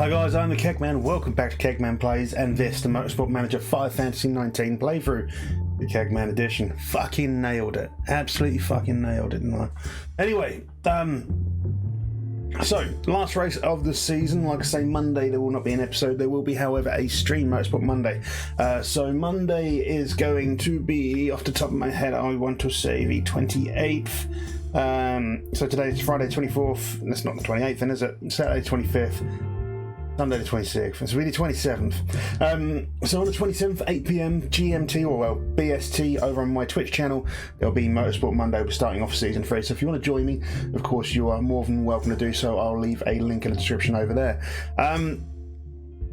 Hello guys, I'm the Keg Man. Welcome back to Keg Man Plays, and this, the Motorsport Manager 5 Fantasy 19 playthrough. The Keg Man edition. Fucking nailed it. Absolutely fucking nailed it, didn't I? Anyway, so, last race of the season. Like I say, Monday there will not be an episode. There will be, however, a stream, Motorsport Monday. So Monday is going to be, off the top of my head, I want to say the 28th. So today is Friday 24th. That's not the 28th then, is it? Saturday 25th. Sunday the 26th. It's really 27th. So on the 27th, 8 PM GMT, or well, BST, over on my Twitch channel, there'll be Motorsport Monday. We're starting off season 3. So if you want to join me, of course, you are more than welcome to do so. I'll leave a link in the description over there.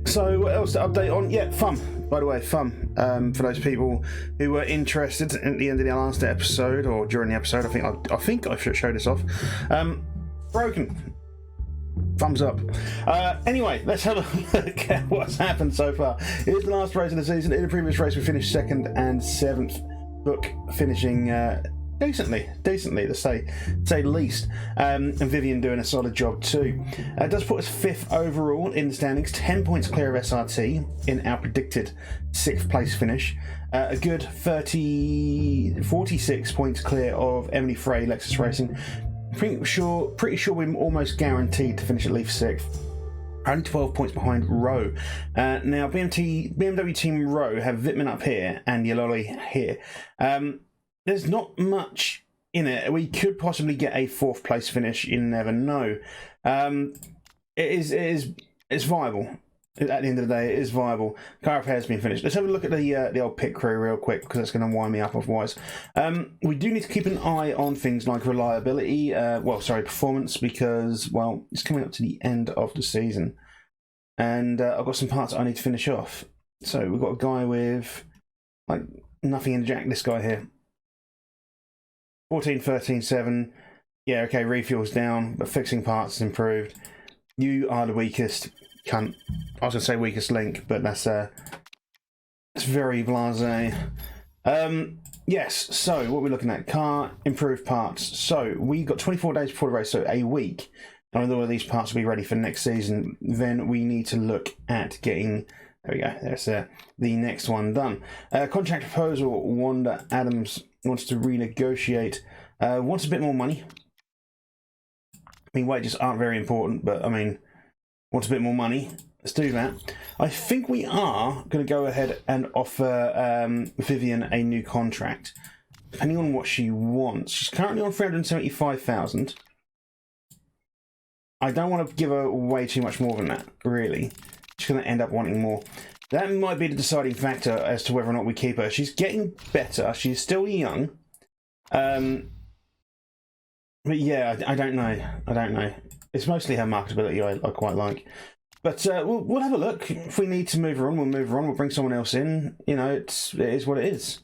So what else to update on? Yeah, fun. By the way, fun. For those people who were interested at the end of the last episode, or during the episode, I think I should show this off. Broken. Thumbs up. Anyway, let's have a look at what's happened so far. It is the last race of the season. In the previous race, we finished 2nd and 7th. Book finishing decently, to say the least. And Vivian doing a solid job too. It does put us 5th overall in the standings, 10 points clear of SRT in our predicted 6th place finish. A good 46 points clear of Emily Frey, Lexus Racing. Pretty sure we're almost guaranteed to finish at least 6th. Only 12 points behind Rowe. Now, BMW Team Rowe have Vitman up here and Yaloli here. There's not much in it. We could possibly get a 4th place finish. You never know. It's viable. At the end of the day, it is viable. Car repair has been finished. Let's have a look at the old pit crew real quick, because that's going to wind me up otherwise. We do need to keep an eye on things like reliability, performance, because, well, it's coming up to the end of the season. And I've got some parts I need to finish off. So we've got a guy with, like, nothing in the jack, this guy here. 14, 13, 7. Yeah, okay, refuel's down, but fixing parts is improved. You are the weakest. Cunt. I was going to say weakest link, but that's it's very blasé. Yes, so what we're looking at, car, improved parts. So we got 24 days before the race, so a week. And with all of these parts will be ready for next season, then we need to look at getting, there we go, there's the next one done. Contract proposal, Wanda Adams wants to renegotiate, wants a bit more money. I mean, wages aren't very important, but I mean, wants a bit more money. Let's do that. I think we are going to go ahead and offer Vivian a new contract, depending on what she wants. She's currently on 375,000. I don't want to give her way too much more than that, really. She's going to end up wanting more. That might be the deciding factor as to whether or not we keep her. She's getting better. She's still young. But yeah, I don't know. It's mostly her marketability I quite like. But we'll have a look. If we need to move her on, we'll move her on. We'll bring someone else in. You know, it is what it is.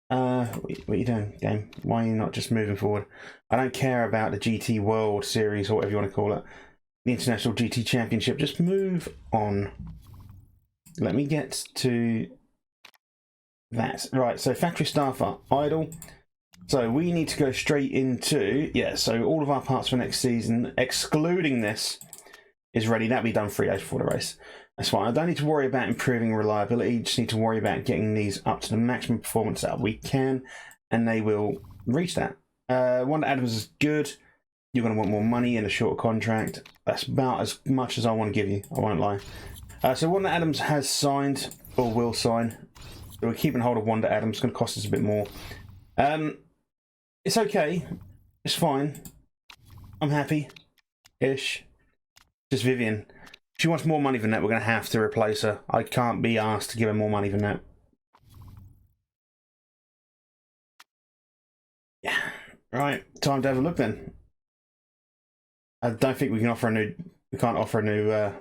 What are you doing, game? Why are you not just moving forward? I don't care about the GT World Series, or whatever you want to call it. The International GT Championship. Just move on. Let me get to that. Right, so factory staff are idle. So we need to go straight into, yeah, so all of our parts for next season, excluding this, is ready. That'll be done 3 days before the race. That's fine. I don't need to worry about improving reliability. Just need to worry about getting these up to the maximum performance that we can, and they will reach that. Wanda Adams is good. You're going to want more money in a shorter contract. That's about as much as I want to give you. I won't lie. So Wanda Adams has signed, or will sign. So we're keeping hold of Wanda Adams. It's going to cost us a bit more. It's okay. It's fine. I'm happy-ish. Just Vivian. If she wants more money than that, we're going to have to replace her. I can't be asked to give her more money than that. Yeah. Right. Time to have a look then. I don't think we can offer a new... We can't offer a new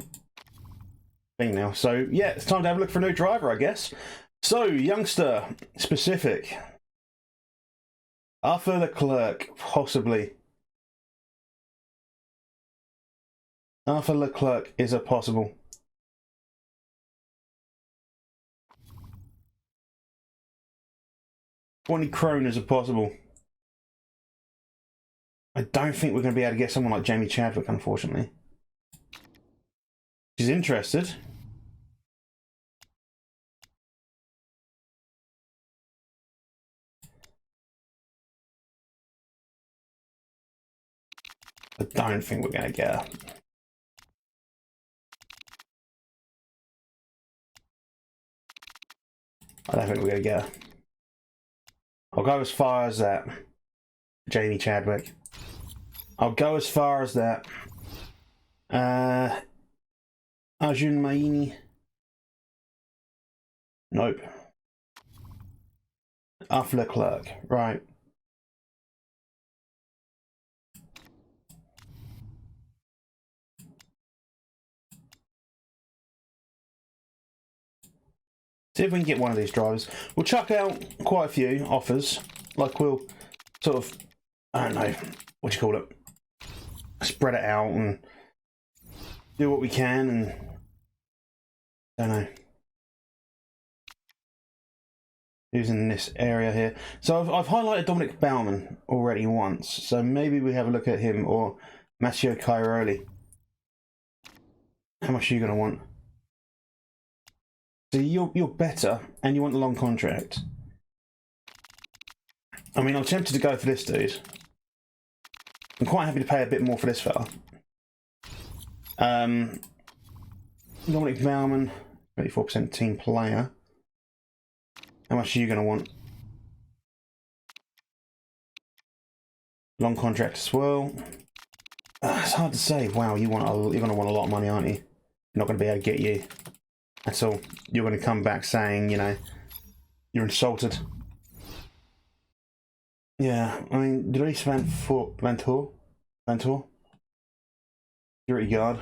thing now. So, yeah, it's time to have a look for a new driver, I guess. So, youngster specific. Arthur Leclerc, possibly. Arthur Leclerc is a possible. 20 kronas are possible. I don't think we're going to be able to get someone like Jamie Chadwick, unfortunately. She's interested. I don't think we're going to get her. I don't think we're going to get her. I'll go as far as that. Jamie Chadwick. I'll go as far as that. Arjun Maini. Nope. Arthur Leclerc. Right. See if we can get one of these drivers. We'll chuck out quite a few offers. Like we'll sort of, I don't know, what do you call it? Spread it out and do what we can and, I don't know. Who's in this area here? So I've highlighted Dominic Baumann already once. So maybe we have a look at him or Matteo Cairoli. How much are you going to want? So you're better, and you want the long contract. I mean, I'm tempted to go for this dude. I'm quite happy to pay a bit more for this fella. Dominic Baumann, 34% team player. How much are you going to want? Long contract as well. It's hard to say. Wow, you're going to want a lot of money, aren't you? You're not going to be able to get you. That's all. You're going to come back saying, you know, you're insulted. Yeah, I mean, Dries Van Toor? Security guard.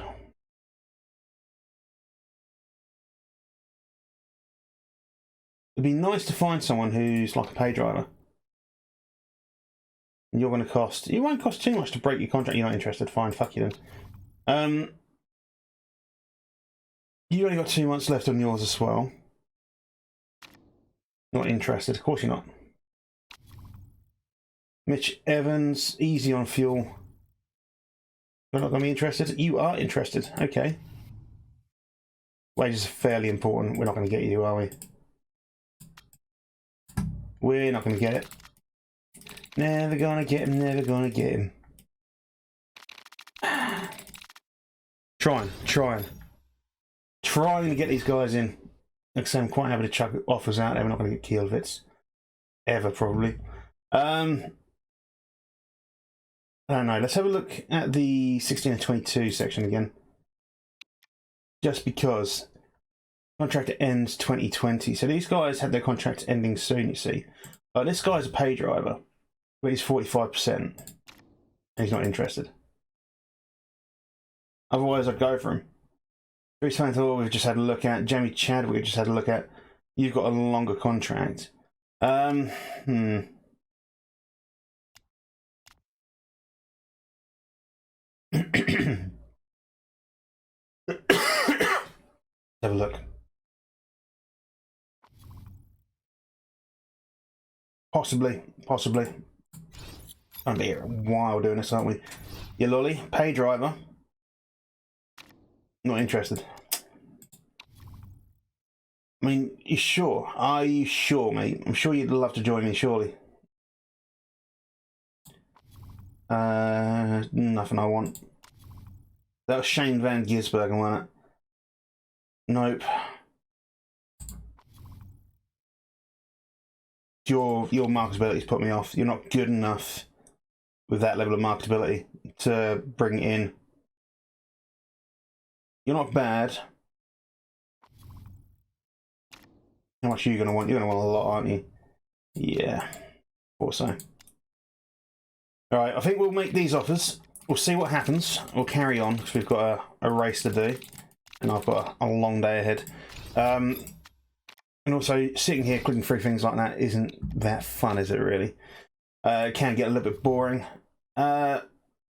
It'd be nice to find someone who's like a pay driver. And you're going to cost... You won't cost too much to break your contract. You're not interested. Fine, fuck you then. You only got 2 months left on yours as well. Not interested. Of course you're not. Mitch Evans, easy on fuel. You're not going to be interested? You are interested. Okay. Wages are fairly important. We're not going to get you, are we? We're not going to get it. Never going to get him. Never going to get him. Trying to get these guys in. Like I say, I'm quite happy to chuck offers out there. We're not going to get Kielwitz. Ever, probably. I don't know. Let's have a look at the 16 and 22 section again. Just because contract ends 2020. So these guys had their contracts ending soon, you see. This guy's a pay driver, but he's 45%. And he's not interested. Otherwise, I'd go for him. Dries Van Toor, we've just had a look at. Jamie Chadwick, we've just had a look at. You've got a longer contract. Have a look. Possibly. I'll be here a while doing this, aren't we? You lolly, pay driver. Not interested. I mean, you sure? Are you sure, mate? I'm sure you'd love to join me, surely. Nothing I want. That was Shane Van Gisbergen, wasn't it? Nope. Your marketability's put me off. You're not good enough with that level of marketability to bring it in. You're not bad. How much are you going to want? You're going to want a lot, aren't you? Yeah. Thought so. Alright, I think we'll make these offers. We'll see what happens. We'll carry on because we've got a race to do. And I've got a long day ahead. And also, sitting here clicking through things like that isn't that fun, is it really? It can get a little bit boring. Oliver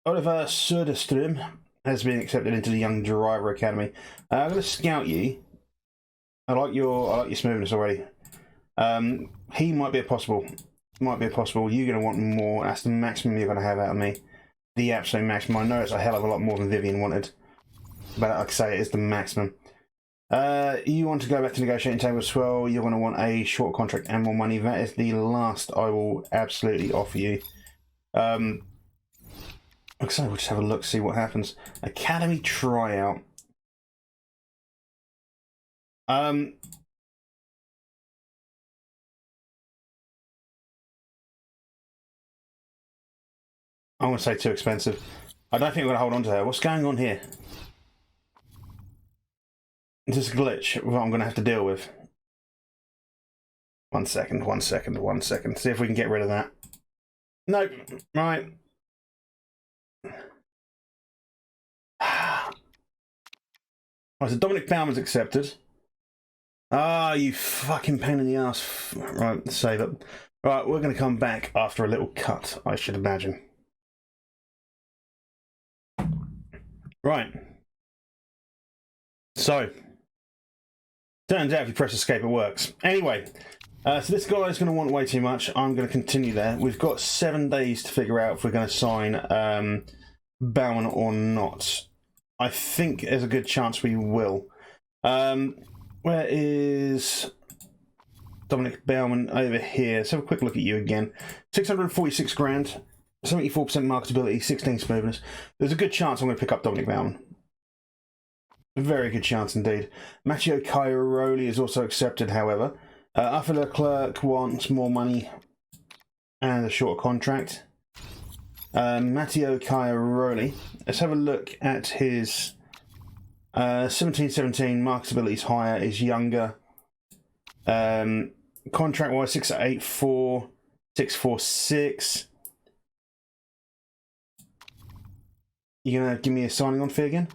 Söderström has been accepted into the Young Driver Academy. I'm going to scout you. I like your smoothness already. He might be a possible. You're going to want more. That's the maximum you're going to have out of me. The absolute maximum. I know it's a hell of a lot more than Vivian wanted. But like I say, it is the maximum. You want to go back to negotiating table as well. You're going to want a short contract and more money. That is the last I will absolutely offer you. Like I say, we'll just have a look, see what happens. Academy tryout. I want to say too expensive. I don't think we're going to hold on to her. What's going on here? Is this a glitch that I'm going to have to deal with? 1 second, 1 second, 1 second. See if we can get rid of that. Nope. Right. Right, so Dominic Bauman's accepted. Ah, you fucking pain in the ass. Right, save it. Right, we're going to come back after a little cut, I should imagine. Right. So, turns out if you press escape, it works. Anyway, so this guy is going to want way too much. I'm going to continue there. We've got 7 days to figure out if we're going to sign Bauman or not. I think there's a good chance we will. Where is Dominic Bauman? Over here. Let's have a quick look at you again. 646 grand, 74% marketability, 16 smoothness. There's a good chance I'm going to pick up Dominic Bauman. A very good chance indeed. Matteo Cairoli is also accepted, however. Arthur Leclerc wants more money and a shorter contract. Matteo Cairoli. Let's have a look at his 17-17 marketability is higher, is younger. Contract wise 684, 646. You gonna give me a signing on fee again?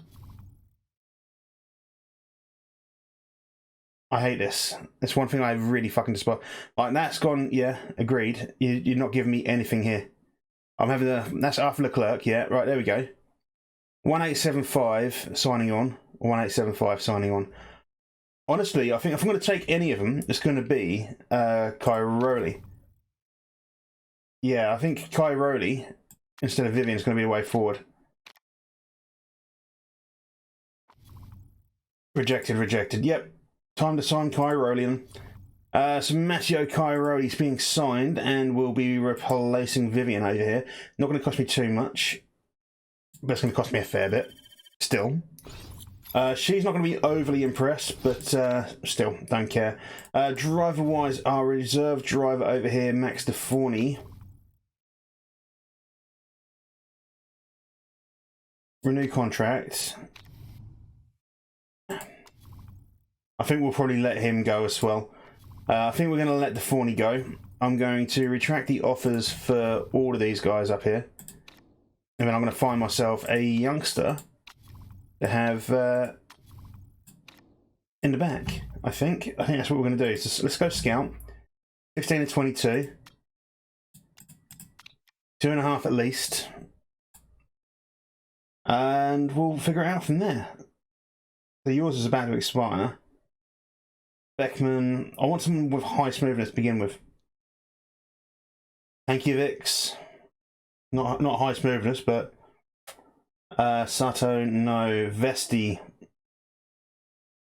I hate this. It's one thing I really fucking despise. Like, that's gone, yeah, agreed. You're not giving me anything here. I'm having that's Arthur Leclerc, yeah, right, there we go. 1875 signing on, 1875 signing on. Honestly, I think if I'm going to take any of them, it's going to be Cairoli. Yeah, I think Cairoli instead of Vivian is going to be the way forward. Rejected, rejected. Yep. Time to sign Cairoli. So Matteo Cairoli is being signed and will be replacing Vivian over here. Not going to cost me too much, but it's going to cost me a fair bit. Still. She's not going to be overly impressed, but still, don't care. Driver-wise, our reserve driver over here, Max DeForney. Renew contract. I think we'll probably let him go as well. I think we're going to let DeForney go. I'm going to retract the offers for all of these guys up here. And then I'm going to find myself a youngster to have in the back, I think. I think that's what we're going to do. So let's go scout. 16 and 22. 2.5 at least. And we'll figure it out from there. So yours is about to expire. Kegman, I want someone with high smoothness to begin with. Hankiewicz, not high smoothness, but Sato, no. Vesti,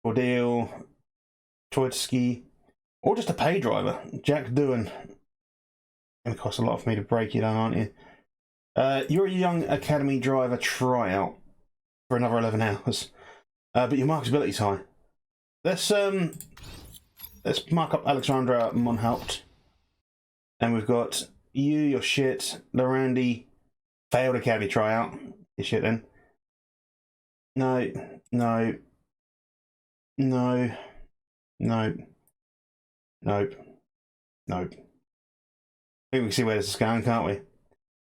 Ordeal, Troitsky, or just a pay driver. Jack Doohan. Going to cost a lot for me to break you down, aren't you? You're a young academy driver tryout for another 11 hours, but your marketability's high. Let's mark up Alexandra Monhaupt. And we've got you, your shit. Lorandi, failed academy tryout. Your shit then. No, no. No. No. Nope. Nope. I think we can see where this is going, can't we?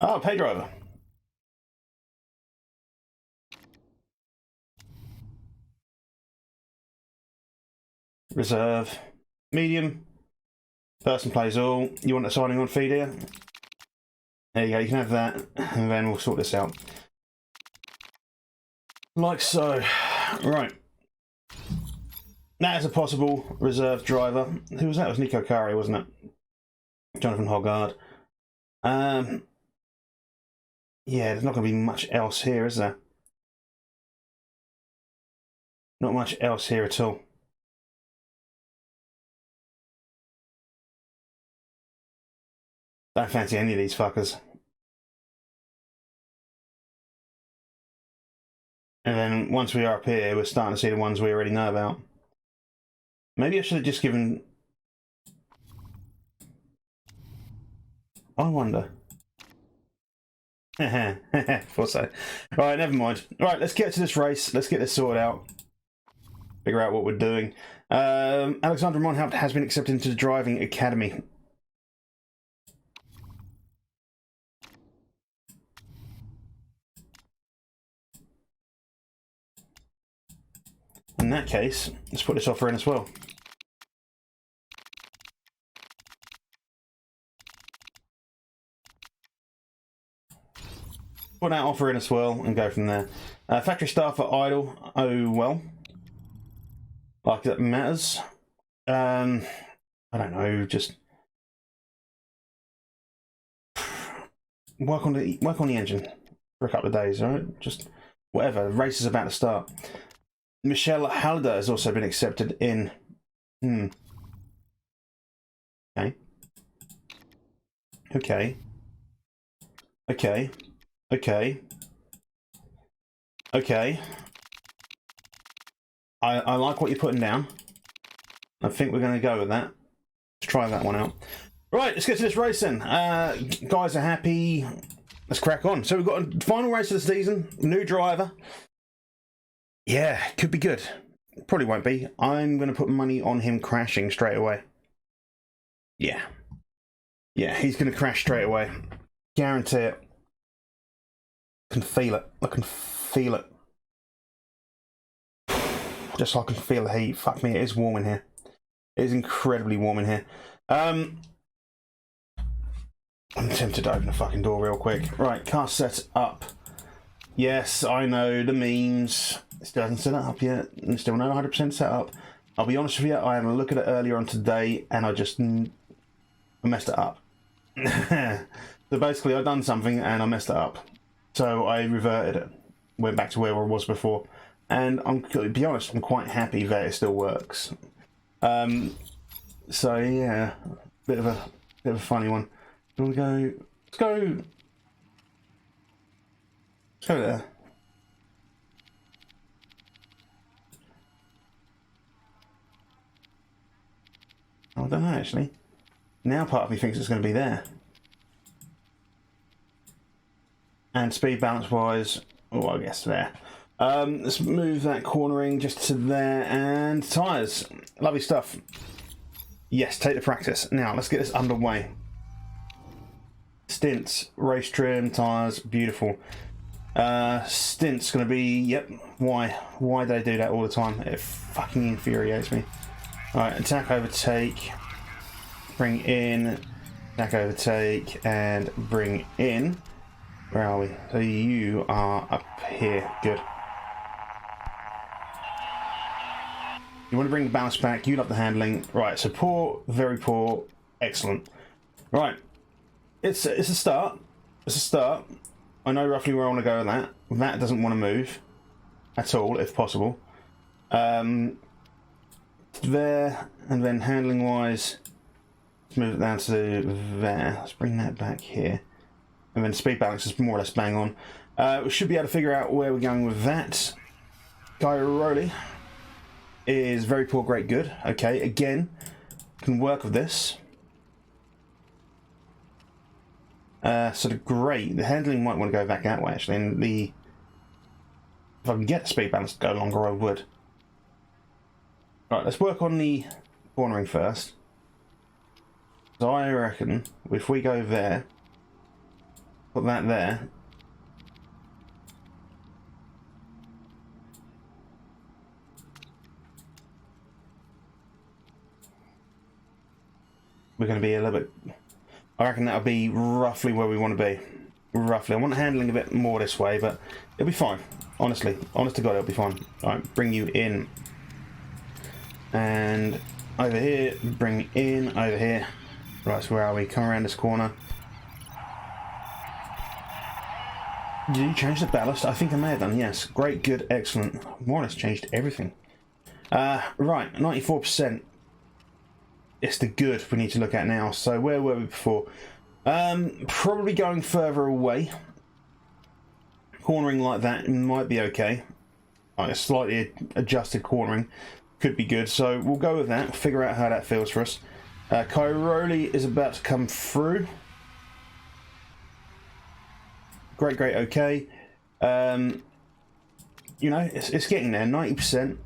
Oh, pay driver. Reserve. Medium. Person plays all. You want a signing on fee here? There you go, you can have that, and then we'll sort this out. Like so. Right. That is a possible reserve driver. Who was that? It was Nico Kari, wasn't it? Jonathan Hoggard. Yeah, there's not going to be much else here, is there? Not much else here at all. Don't fancy any of these fuckers. And then once we are up here, we're starting to see the ones we already know about. Maybe I should have just given... I wonder. Thought so. Right, never mind. Right, let's get to this race. Let's get this sorted out. Figure out what we're doing. Alexandra Monhaupt has been accepted into the driving academy. In that case, let's put this offer in as well. Put that offer in as well and go from there. Factory staff are idle. Oh well. Like that matters. I don't know. Just work on the engine for a couple of days. All right. Just whatever. The race is about to start. Michelle Halder has also been accepted in. Okay. Okay. Okay. Okay. Okay. I like what you're putting down. I think we're going to go with that. Let's try that one out. Right, let's get to this race then. Guys are happy. Let's crack on. So we've got a final race of the season. New driver. Yeah, could be good. Probably won't be. I'm going to put money on him crashing straight away. Yeah. Yeah, he's going to crash straight away. Guarantee it. I can feel it. I can feel it. Just so I can feel the heat. Fuck me, it is warm in here. It is incredibly warm in here. I'm tempted to open the fucking door real quick. Right, car set up. Yes, I know, the memes. It still hasn't set up yet. Still not 100% set up. I'll be honest with you, I had a look at it earlier on today and I just messed it up. So basically I've done something and I messed it up. So I reverted it. Went back to where I was before. And to be honest, I'm quite happy that it still works. So yeah, bit of a funny one. Do we go? Let's go there. I don't know actually. Now part of me thinks it's going to be there. And speed balance wise, oh, I guess there. Let's move that cornering just to there, and tyres. Lovely stuff. Yes, take the practice. Now, let's get this underway. Stints, race trim, tyres, beautiful. Stints going to be, yep, why do they do that all the time? It fucking infuriates me. Alright, attack, overtake, bring in, attack, overtake, and bring in. Where are we? So you are up here. Good. You want to bring the balance back. You love the handling. Right, so poor, very poor, excellent. Right, it's a start. It's a start. I know roughly where I want to go with that. That doesn't want to move at all, if possible. There, and then handling wise, let's move it down to there. Let's bring that back here. And then speed balance is more or less bang on. We should be able to figure out where we're going with that. Gyroli is very poor, great, good. Okay, again, can work with this. So the great, the handling might want to go back that way actually, and the if I can get the speed balance to go longer, I would. Right, let's work on the cornering first. So I reckon if we go there, put that there. We're going to be a little bit... I reckon that'll be roughly where we want to be. Roughly. I want handling a bit more this way, but it'll be fine. Honestly. Honest to God, it'll be fine. Alright, bring you in. And over here, bring in, over here. Right, so where are we? Come around this corner. Did you change the ballast? I think I may have done, yes. Great, good, excellent. More or less changed everything. Right, 94%. It's the good we need to look at now. So where were we before? Probably going further away. Cornering like that might be okay. Like a slightly adjusted cornering could be good. So we'll go with that. Figure out how that feels for us. Cairoli is about to come through. Great, great, okay. You know, it's getting there, 90%.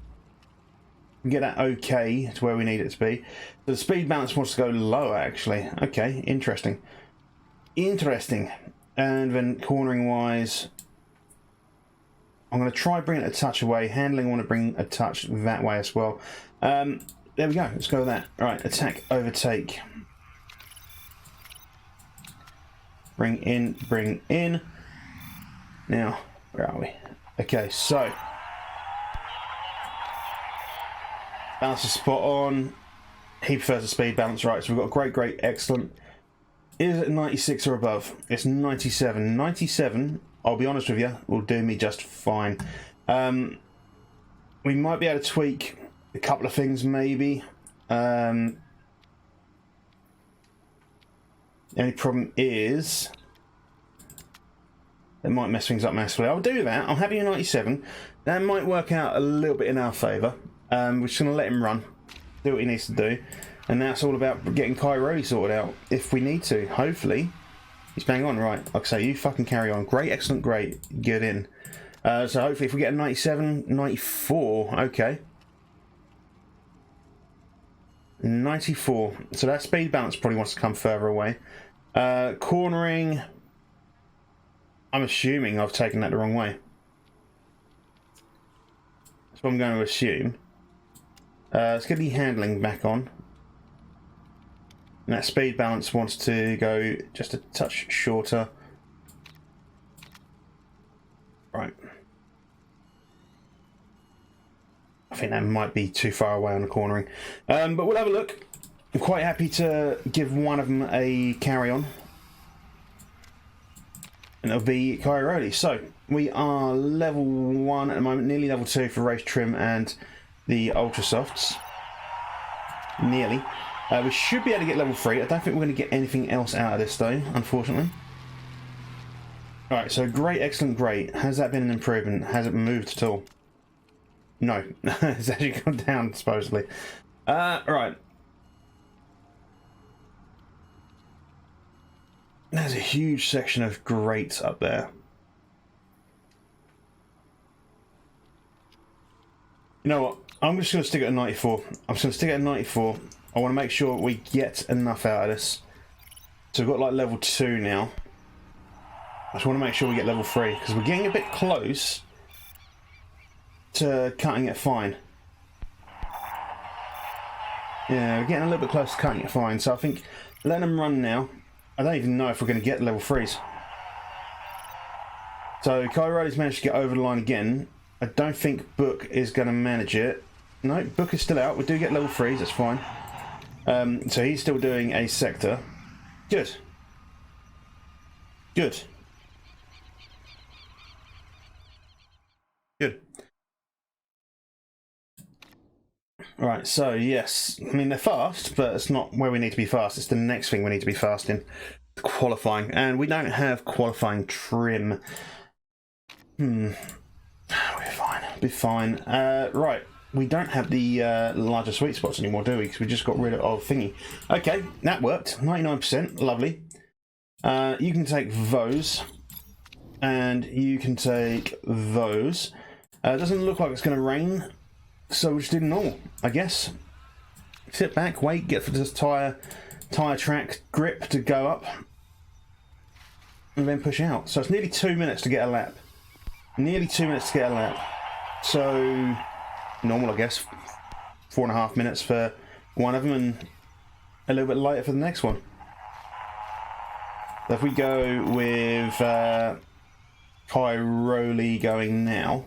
Get that okay to where we need it to be. The speed balance wants to go lower, actually. Okay, interesting. Interesting. And then cornering wise, I'm going to try bring it a touch away. Handling, I want to bring a touch that way as well. There we go. Let's go with that. All right, attack, overtake. Bring in, bring in. Now, where are we? Okay, so balance is spot on. He prefers the speed balance, right? So we've got great, great, excellent. Is it 96 or above? It's 97. 97, I'll be honest with you, will do me just fine. We might be able to tweak a couple of things, maybe. The only problem is it might mess things up massively. I'll do that. I'm happy with 97. That might work out a little bit in our favour. We're just going to let him run, do what he needs to do, and that's all about getting Cairoli sorted out if we need to. Hopefully, he's bang on. Right, like I say, you fucking carry on. Great, excellent, great. Get in. So hopefully, if we get a 97, 94, okay. 94. So that speed balance probably wants to come further away. Cornering, I'm assuming I've taken that the wrong way. That's what I'm going to assume. Let's get the handling back on. And that speed balance wants to go just a touch shorter. Right. I think that might be too far away on the cornering. But we'll have a look. I'm quite happy to give one of them a carry on. And it'll be Cairoli. So we are level 1 at the moment, nearly level 2 for race trim and the ultra softs. Nearly. We should be able to get level 3. I don't think we're going to get anything else out of this though, unfortunately. Alright, so great, excellent, great. Has that been an improvement? Has it moved at all? No. It's actually gone down, supposedly. Right. There's a huge section of greats up there. You know what? I'm just going to stick it at 94. I'm just going to stick it at 94. I want to make sure we get enough out of this. So we've got like level 2 now. I just want to make sure we get level 3 because we're getting a bit close to cutting it fine. Yeah, we're getting a little bit close to cutting it fine. So I think letting them run now. I don't even know if we're going to get level 3s. So Cairoli's managed to get over the line again. I don't think Book is going to manage it. No, Book is still out. We do get level 3s, that's fine. So he's still doing a sector. Good. Good. Good. Alright, so yes. I mean, they're fast, but it's not where we need to be fast. It's the next thing we need to be fast in. Qualifying. And we don't have qualifying trim. We're fine. Be fine. Right. We don't have the larger sweet spots anymore, do we? Because we just got rid of thingy. Okay, that worked. 99%. Lovely. You can take those. And you can take those. It doesn't look like it's going to rain. So we'll just do normal, I guess. Sit back, wait, get for this tyre track grip to go up. And then push out. So it's nearly 2 minutes to get a lap. Nearly 2 minutes to get a lap. So normal, I guess. 4.5 minutes for one of them and a little bit later for the next one. So if we go with Cairoli going now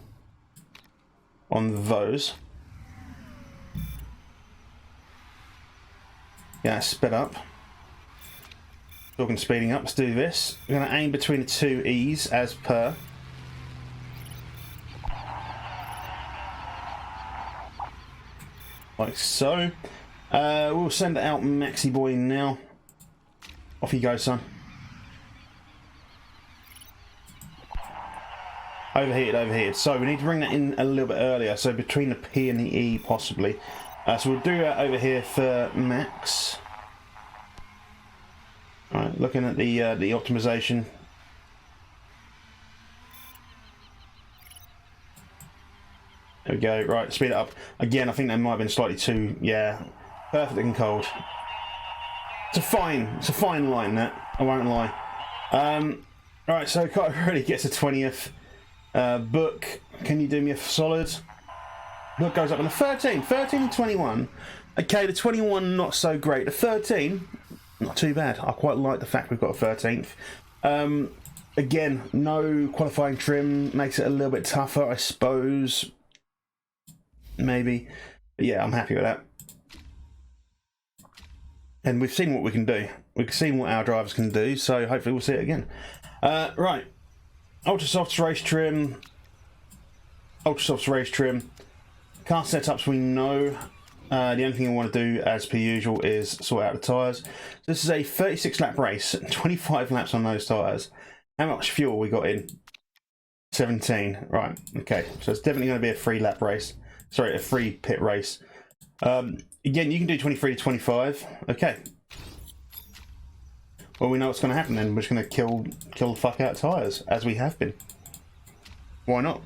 on those. Yeah, sped up. Talking speeding up, let's do this. We're going to aim between the two E's as per. like so. We'll send out Maxi Boy now. Off you go, son. Overheated. So we need to bring that in a little bit earlier. So between the P and the E, possibly. So we'll do that over here for Max. All right, looking at the optimization. There we go. Right, speed it up again. I think that might have been slightly too, yeah, perfect and cold. It's a fine line, that, I won't lie. Right, so Kyle really gets a 20th. Book, can you do me a solid? Book goes up on the 13 and 21. Okay, the 21 not so great. The 13, not too bad. I quite like the fact we've got a 13th. Again, no qualifying trim, makes it a little bit tougher, I suppose. Maybe. But yeah, I'm happy with that. And we've seen what we can do. We've seen what our drivers can do, so hopefully we'll see it again. Right. Ultra Soft's race trim. Car setups we know. The only thing I want to do, as per usual, is sort out the tyres. This is a 36 lap race, 25 laps on those tyres. How much fuel we got in? 17. Right, okay. So it's definitely going to be a free lap race. Sorry, a free pit race. Again, you can do 23 to 25. Okay. Well, we know what's going to happen then. We're just going to kill the fuck out of tyres, as we have been. Why not?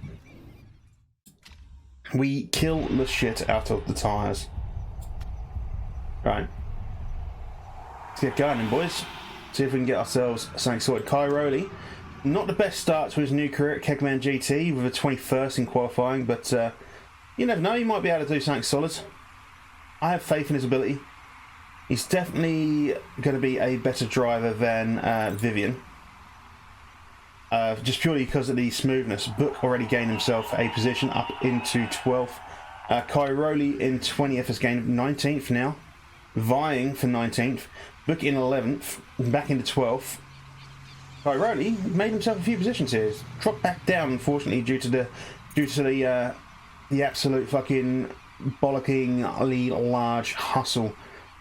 We kill the shit out of the tyres. Right. Let's get going then, boys. See if we can get ourselves something sorted. Kai Rowley, not the best start to his new career at Keg Man GT with a 21st in qualifying, but you never know, he might be able to do something solid. I have faith in his ability. He's definitely going to be a better driver than Vivian. Just purely because of the smoothness. Book already gained himself a position up into 12th. Kai Rowley in 20th has gained 19th now. Vying for 19th. Book in 11th. Back into 12th. Kai Rowley made himself a few positions here. He's dropped back down, unfortunately, due to the absolute fucking bollockingly large hustle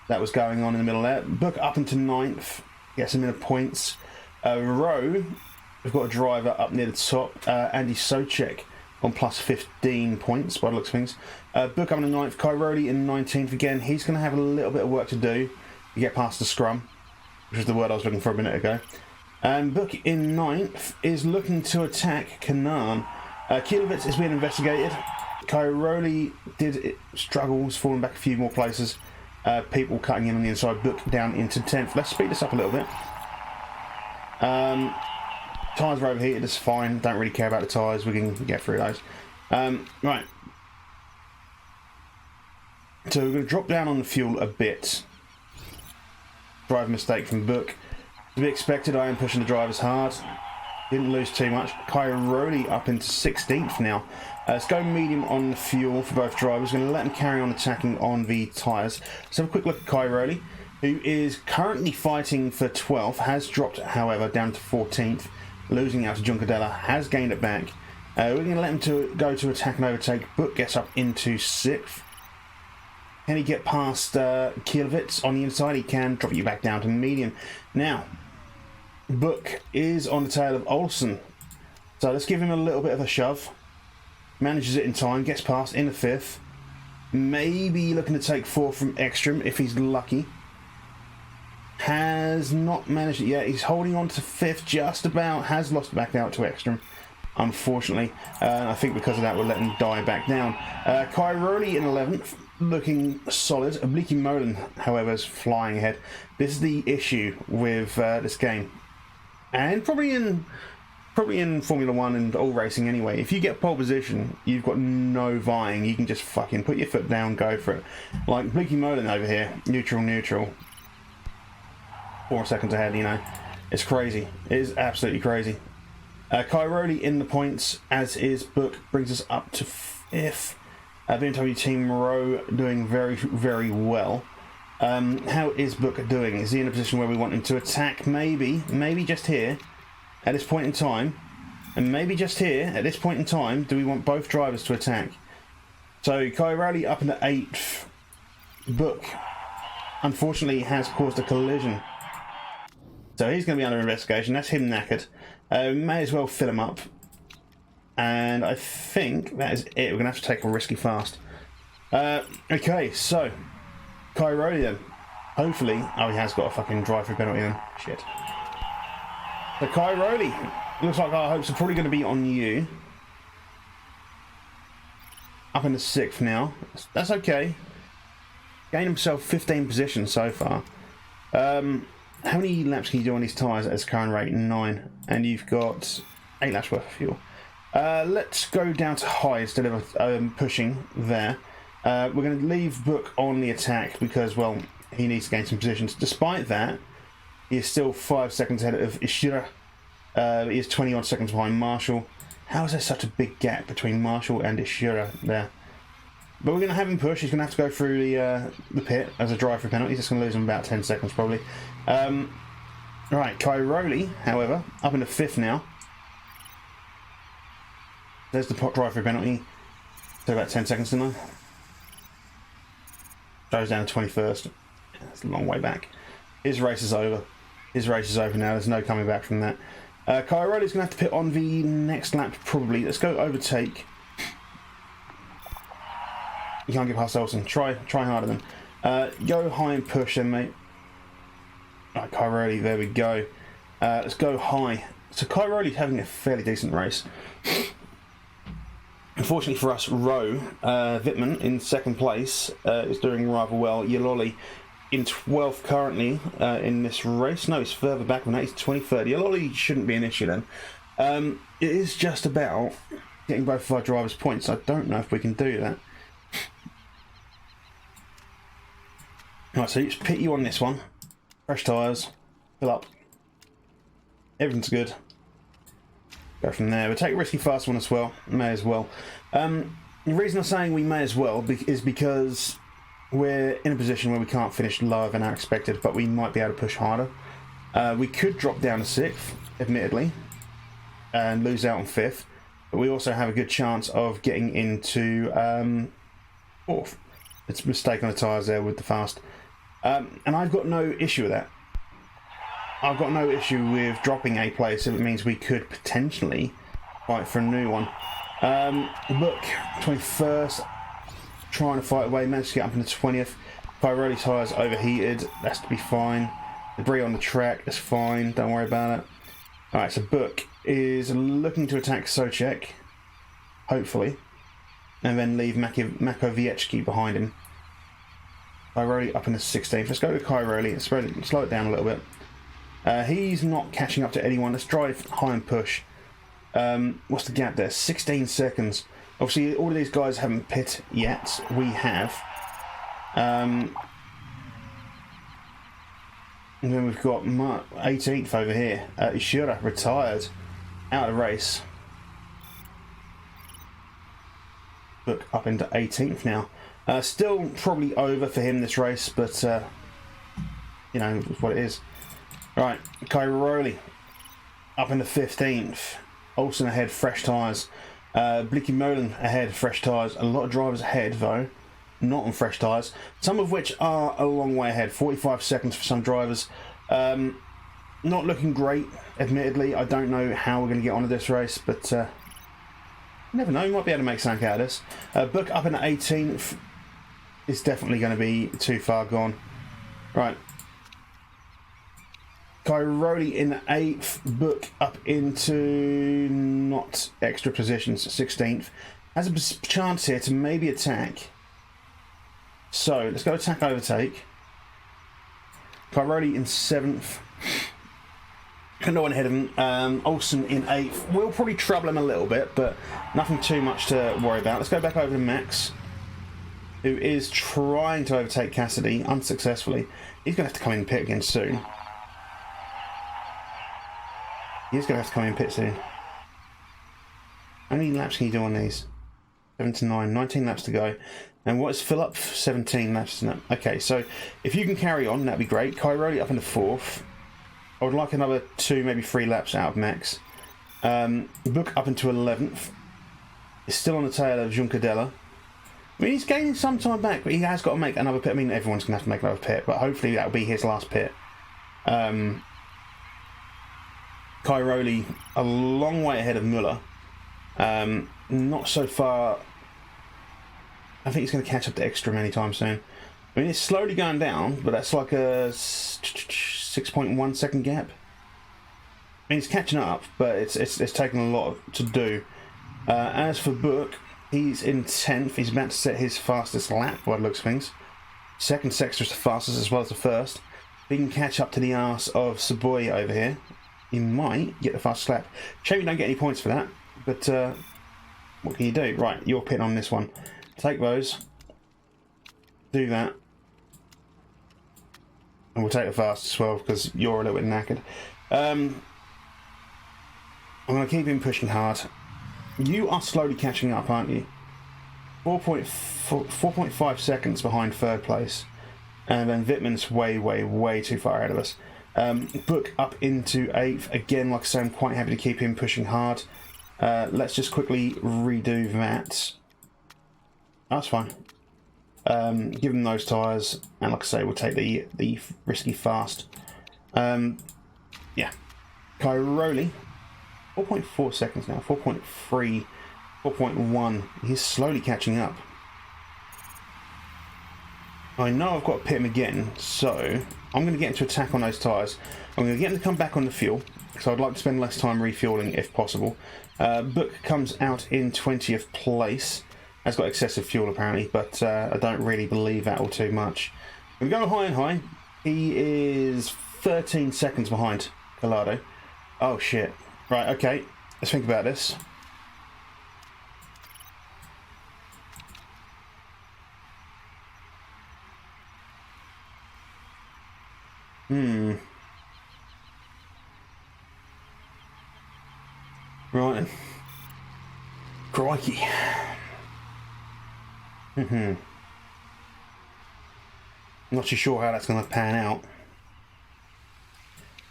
that was going on in the middle there. Book up into 9th, gets a minute of points. Row, we've got a driver up near the top, Andy Socek on plus 15 points by the looks of things. Book up in 9th, Kai Rowley in 19th again. He's going to have a little bit of work to do to get past the scrum, which is the word I was looking for a minute ago. Book in 9th is looking to attack Kanan. Kielowitz is being investigated. Kai Rowley did struggle, was falling back a few more places. People cutting in on the inside. Book down into 10th. Let's speed this up a little bit. Tyres are overheated, it's fine. Don't really care about the tyres, we can get through those. Right. So we're going to drop down on the fuel a bit. Driver mistake from Book. To be expected, I am pushing the drivers hard. Didn't lose too much. Kai Rowley up into 16th now. Let's go medium on the fuel for both drivers. Going to let them carry on attacking on the tyres. Let's have a quick look at Kai Rowley, who is currently fighting for 12th. Has dropped, however, down to 14th. Losing out to Juncadella. Has gained it back. We're going to let him go to attack and overtake. Book gets up into 6th. Can he get past Kielowitz on the inside? He can. Drop you back down to medium. Now, Book is on the tail of Olsen. So let's give him a little bit of a shove. Manages it in time, gets past in the 5th. Maybe looking to take 4th from Ekstrom if he's lucky. Has not managed it yet. He's holding on to 5th just about. Has lost back out to Ekstrom, unfortunately. I think because of that we'll let him die back down. Kai Rowley in 11th, looking solid. Oblique Molan, however, is flying ahead. This is the issue with this game. And probably in Formula 1 and all racing anyway. If you get pole position, you've got no vying. You can just fucking put your foot down, go for it. Like Bleaky Molan over here, neutral. 4 seconds ahead, you know. It's crazy. It is absolutely crazy. Kai Rowley in the points, as is Book, brings us up to 5th. BMW Team Row doing very, very well. How is Book doing? Is he in a position where we want him to attack? Maybe just here. At this point in time, and maybe just here, at this point in time, do we want both drivers to attack? So Kai Rowley up into 8th. Book, unfortunately, has caused a collision. So he's going to be under investigation. That's him knackered. May as well fill him up. And I think that is it. We're going to have to take a risky fast. Okay, so Kyroli then. Hopefully, oh, he has got a fucking drive-through penalty then. Shit. So Kyroli, looks like our hopes are probably going to be on you. Up in the 6th now. That's okay. Gained himself 15 positions so far. How many laps can you do on these tyres at its current rate? 9. And you've got 8 laps worth of fuel. Let's go down to high instead of pushing there. We're going to leave Book on the attack because, well, he needs to gain some positions. Despite that, he is still 5 seconds ahead of Ishira. He is 20 odd seconds behind Marshall. How is there such a big gap between Marshall and Ishira there? But we're going to have him push. He's going to have to go through the pit as a drive-through penalty. He's just going to lose him about 10 seconds probably. Right, Kyroli, however, up in the 5th now. There's the drive-through penalty. So about 10 seconds, didn't I? Goes down to 21st. That's a long way back. His race is over. His race is over now. There's no coming back from that. Kyroli's going to have to pit on the next lap probably. Let's go overtake. You can't get past Olsen. Try harder then. Go high and push then, mate. Right, Kyroli, there we go. Let's go high. So Kyroli's having a fairly decent race. Unfortunately for us, Rowe, Wittmann in 2nd place is doing rather well. Yaloli in 12th currently in this race. No, he's further back than that. He's 23rd. Yaloli shouldn't be an issue then. It is just about getting both of our drivers' points. I don't know if we can do that. Right, so let's pit you on this one. Fresh tyres. Fill up. Everything's good. Go from there. We'll take a risky fast one as well. May as well. The reason I'm saying we may as well is because we're in a position where we can't finish lower than I expected, but we might be able to push harder. We could drop down to 6th, admittedly, and lose out on 5th, but we also have a good chance of getting into 4th. It's a mistake on the tyres there with the fast. And I've got no issue with that. I've got no issue with dropping a place if it means we could potentially fight for a new one. Look, 21st, trying to fight away, managed to get up in the 20th. Kyroli tyres overheated, that's to be fine. Debris on the track, that's fine, don't worry about it. Alright, so Book is looking to attack Socek, hopefully, and then leave Makowiecki behind him. Kyroli up in the 16th. Let's go to Kyroli, let's slow it down a little bit. He's not catching up to anyone. Let's drive high and push. What's the gap there? 16 seconds. Obviously, all of these guys haven't pit yet. We have. And then we've got 18th over here. Ishura retired. Out of the race. Look, up into 18th now. Still probably over for him this race, but you know, it's what it is. Right, Kyroli up in the 15th. Olsen ahead, fresh tyres. Blicky Molen ahead, fresh tyres. A lot of drivers ahead, though, not on fresh tyres. Some of which are a long way ahead. 45 seconds for some drivers. Not looking great, admittedly. I don't know how we're going to get onto this race, but you never know. We might be able to make something out of this. Book up in the 18th. It's definitely going to be too far gone. Right. Kyroli in the 8th, Book up into not extra positions, 16th. Has a chance here to maybe attack. So, let's go attack, overtake. Kyroli in 7th. No one ahead of him. Olsen in 8th. We'll probably trouble him a little bit, but nothing too much to worry about. Let's go back over to Max, who is trying to overtake Cassidy unsuccessfully. He's going to have to come in and pit again soon. He's going to have to come in and pit soon. How many laps can you do on these? 7 to 9. 19 laps to go. And what is fill up? 17 laps. No. Okay, so if you can carry on, that'd be great. Kyroli up in the 4th. I would like another 2, maybe 3 laps out of Max. Book up into 11th. It's still on the tail of Juncadella. I mean, he's gaining some time back, but he has got to make another pit. I mean, everyone's going to have to make another pit, but hopefully that'll be his last pit. Cairoli a long way ahead of Muller. Not so far. I think he's going to catch up to Ekstrom anytime soon. I mean, it's slowly going down, but that's like a 6.1 second gap. I mean, it's catching up, but it's taking a lot to do. As for Book, he's in 10th. He's about to set his fastest lap, by the looks of things. Second sector's the fastest as well as the first. If he can catch up to the arse of Saboy over here, he might get the fastest lap. Shame you don't get any points for that, but what can you do? Right, you're pitting on this one. Take those. Do that. And we'll take the fastest as well, because you're a little bit knackered. I'm going to keep him pushing hard. You are slowly catching up, aren't you? 4.5 seconds behind third place. And then Wittmann's way too far ahead of us. Book up into 8th. Again, like I say, I'm quite happy to keep him pushing hard. Let's just quickly redo that. That's fine. Give him those tyres. And like I say, we'll take the risky fast. Yeah. Cairoli. 4.4 seconds now, 4.3, 4.1. He's slowly catching up. I know I've got to pit him again, so I'm going to get into attack on those tyres. I'm going to get him to come back on the fuel, so I'd like to spend less time refueling if possible. Book comes out in 20th place. Has got excessive fuel apparently, but I don't really believe that all too much. We go high and high. He is 13 seconds behind Collado. Oh shit. Right, okay, let's think about this. Right. Crikey. Not too sure how that's going to pan out.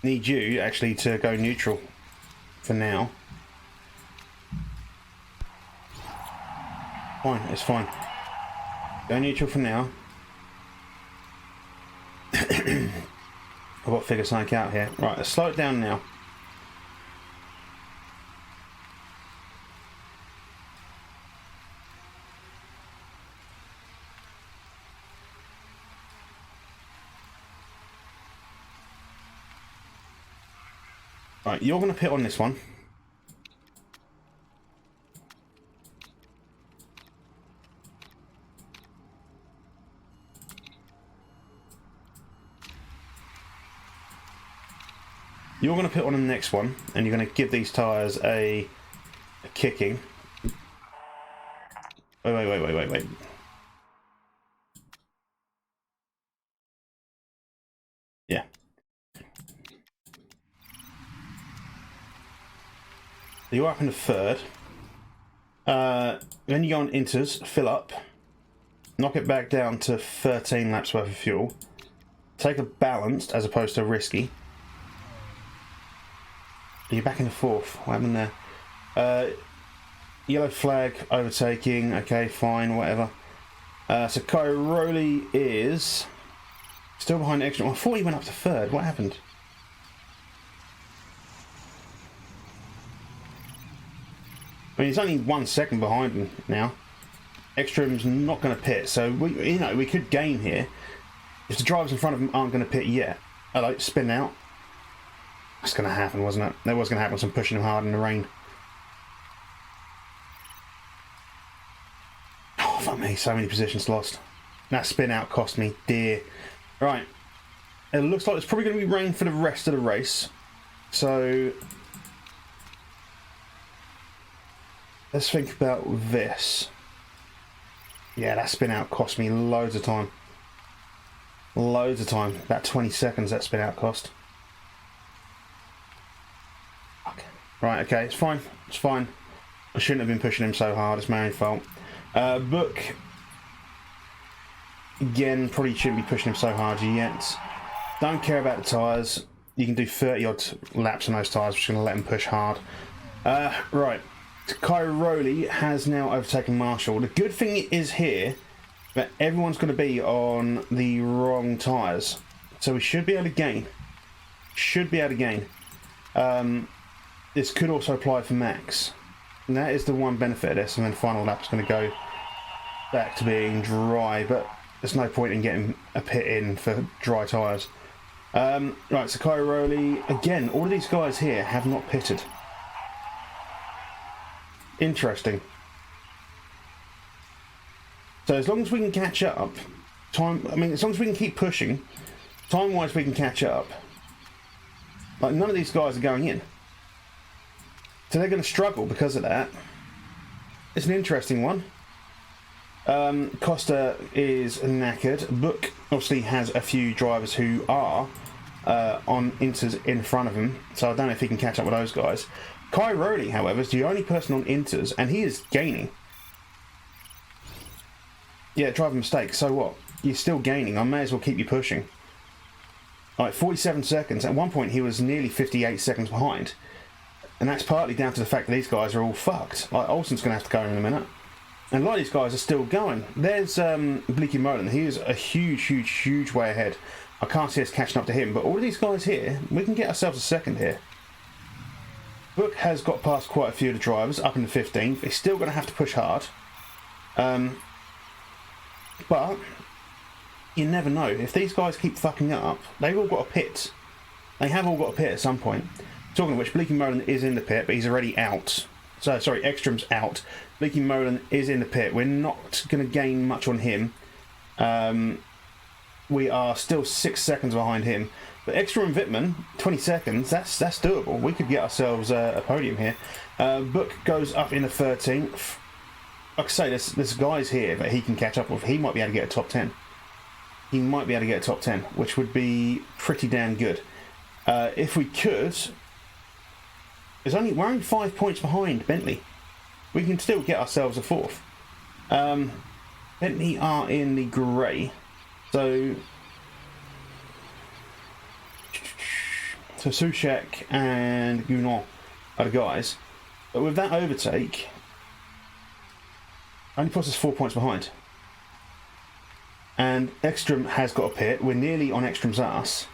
Need you actually to go neutral for now. Fine, it's fine. Go neutral for now. I've got to figure something out here. Right, let's slow it down now. Right, you're going to pit on this one. You're going to pit on the next one, and you're going to give these tyres a kicking. Wait. Yeah. You're up in the third. Then you go on inters, fill up, knock it back down to 13 laps worth of fuel. Take a balanced as opposed to risky. You're back in the fourth. What happened there? Yellow flag, overtaking. Okay, fine, whatever. So Cairoli is still behind extra. I thought he went up to third. What happened? I mean, he's only 1 second behind him now. Ekstrom's not going to pit, so we could gain here if the drivers in front of him aren't going to pit yet. Hello, spin out. That's going to happen, wasn't it? That was going to happen. Some pushing him hard in the rain. Oh, fuck me! So many positions lost. That spin out cost me dear. Right. It looks like it's probably going to be rain for the rest of the race. So let's think about this. Yeah, that spin out cost me loads of time. Loads of time. About 20 seconds that spin out cost. Okay. Right, okay, it's fine. It's fine. I shouldn't have been pushing him so hard. It's my own fault. Book. Again, probably shouldn't be pushing him so hard yet. Don't care about the tyres. You can do 30 odd laps on those tyres. Just going to let him push hard. Right. Cairoli has now overtaken Marshall. The good thing is here that everyone's going to be on the wrong tyres. So we should be able to gain. Should be able to gain. This could also apply for Max. And that is the one benefit of this. And then final lap's going to go back to being dry. But there's no point in getting a pit in for dry tyres. Right, so Cairoli. Again, all of these guys here have not pitted. Interesting. So as long as we can catch up, as long as we can keep pushing, time-wise we can catch up. Like, none of these guys are going in. So they're going to struggle because of that. It's an interesting one. Costa is knackered. Book obviously has a few drivers who are on inters in front of him, so I don't know if he can catch up with those guys. Cairoli, however, is the only person on inters, and he is gaining. Yeah, driver mistake, so what? You're still gaining. I may as well keep you pushing. Like, 47 seconds. At one point, he was nearly 58 seconds behind. And that's partly down to the fact that these guys are all fucked. Like, Olsen's going to have to go in a minute. And a lot of these guys are still going. There's Bleaky Molan. He is a huge way ahead. I can't see us catching up to him. But all of these guys here, we can get ourselves a second here. Book has got past quite a few of the drivers, up in the 15th. He's still going to have to push hard. But you never know. If these guys keep fucking up, they've all got a pit. They have all got a pit at some point. Talking of which, Bleaky Molan is in the pit, but he's already out. So, sorry, Ekstrom's out. Bleaky Molan is in the pit. We're not going to gain much on him. We are still 6 seconds behind him. But Ekstrom and Wittmann, 20 seconds, that's doable. We could get ourselves a podium here. Book goes up in the 13th. Like I say, there's guys here that he can catch up with. He might be able to get a top 10. He might be able to get a top 10, which would be pretty damn good. If we could... we're only 5 points behind Bentley. We can still get ourselves a fourth. Bentley are in the grey. So Sushek and Gounon are the guys. But with that overtake, only puts us 4 points behind. And Ekstrom has got a pit. We're nearly on Ekstrom's ass.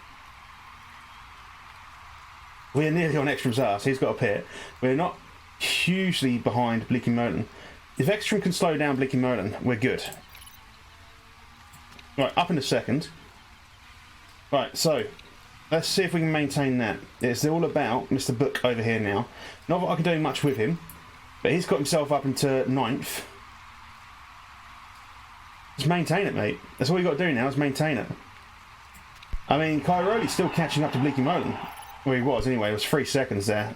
We're nearly on Ekstrom's ass. He's got a pit. We're not hugely behind Bleaky Molan. If Ekstrom can slow down Bleaky Molan, we're good. Right, up in a second. Right, so let's see if we can maintain that. It's all about Mr. Book over here now. Not that I can do much with him, but he's got himself up into 9th. Just maintain it, mate. That's all you got to do now, is maintain it. I mean, Cairoli's still catching up to Bleaky Molan. Well, he was anyway. It was 3 seconds there.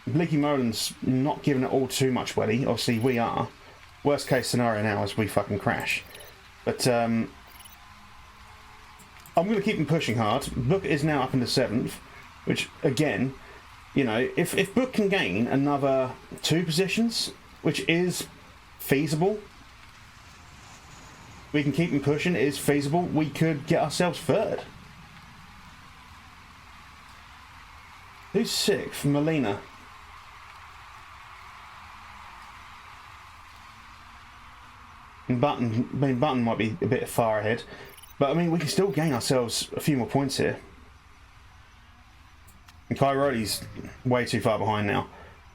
Bleaky Molan's not giving it all too much, Welly. Obviously, we are. Worst case scenario now is we fucking crash. But I'm going to keep him pushing hard. Book is now up in the 7th, which, again, you know, if Book can gain another 2 positions, which is feasible, we can keep him pushing, it is feasible, we could get ourselves 3rd. Who's 6th? Molina. And Button might be a bit far ahead. But, I mean, we can still gain ourselves a few more points here. And Cairoli's way too far behind now.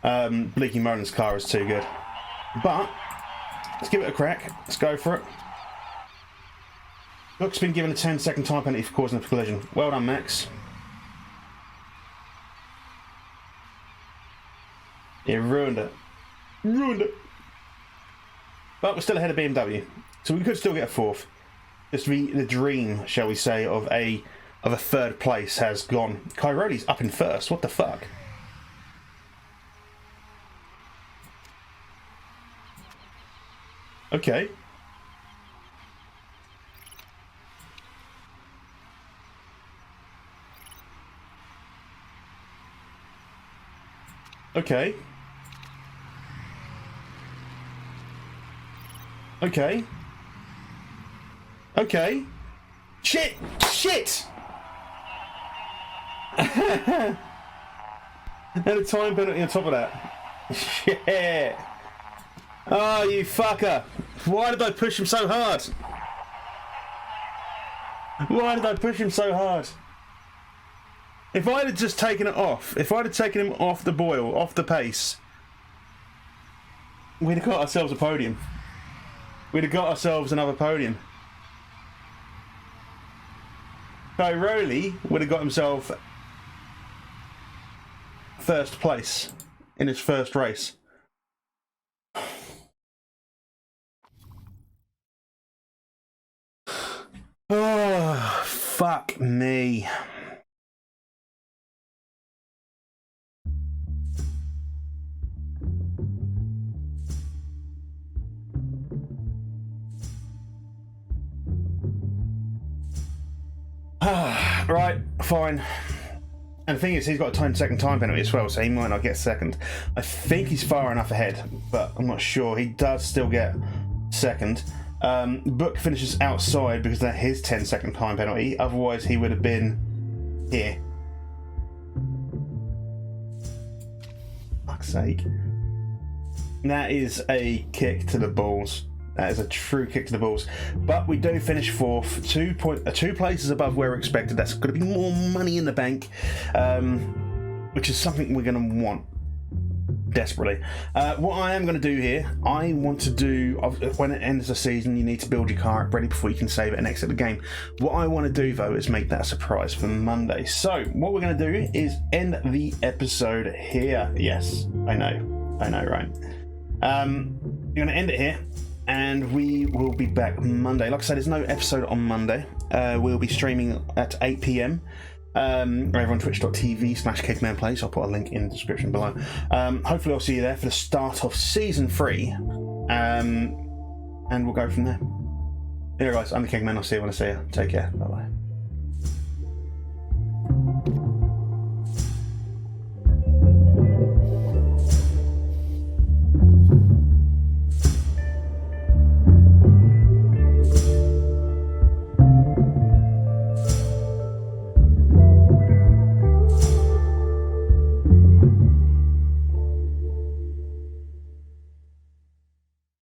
Bleaky Molan's car is too good. But, let's give it a crack. Let's go for it. Book's been given a 10-second time penalty for causing a collision. Well done, Max. He ruined it. Ruined it. But we're still ahead of BMW. So we could still get a 4th. Just the dream, shall we say, of a 3rd place has gone. Cairoli's up in 1st. What the fuck? Okay. Okay. Okay. Okay. Shit! Shit! And a time penalty on top of that. Shit! Oh, you fucker! Why did I push him so hard? Why did I push him so hard? If I'd have just taken it off, if I'd have taken him off the boil, off the pace, we'd have got ourselves a podium. We'd have got ourselves another podium. So Rowley would have got himself first place in his first race. Oh, fuck me. Right, fine. And the thing is, he's got a 10-second time penalty as well, so he might not get second. I think he's far enough ahead, but I'm not sure. He does still get second. Book finishes outside because of his 10-second time penalty. Otherwise, he would have been here. Fuck's sake. That is a kick to the balls. That is a true kick to the balls. But we do finish fourth, 2 places above where we're expected. That's going to be more money in the bank, which is something we're going to want desperately. What I am going to do here, I want to do, when it ends the season, you need to build your car up ready before you can save it and exit the game. What I want to do, though, is make that a surprise for Monday. So what we're going to do is end the episode here. Yes, I know, right? You're going to end it here. And we will be back Monday. Like I said, there's no episode on Monday. We'll be streaming at 8 PM over on twitch.tv/Keg Man Plays. I'll put a link in the description below. Hopefully I'll see you there for the start of Season 3. And we'll go from there. Here guys, I'm the Kegman. I'll see you when I see you. Take care. Bye-bye.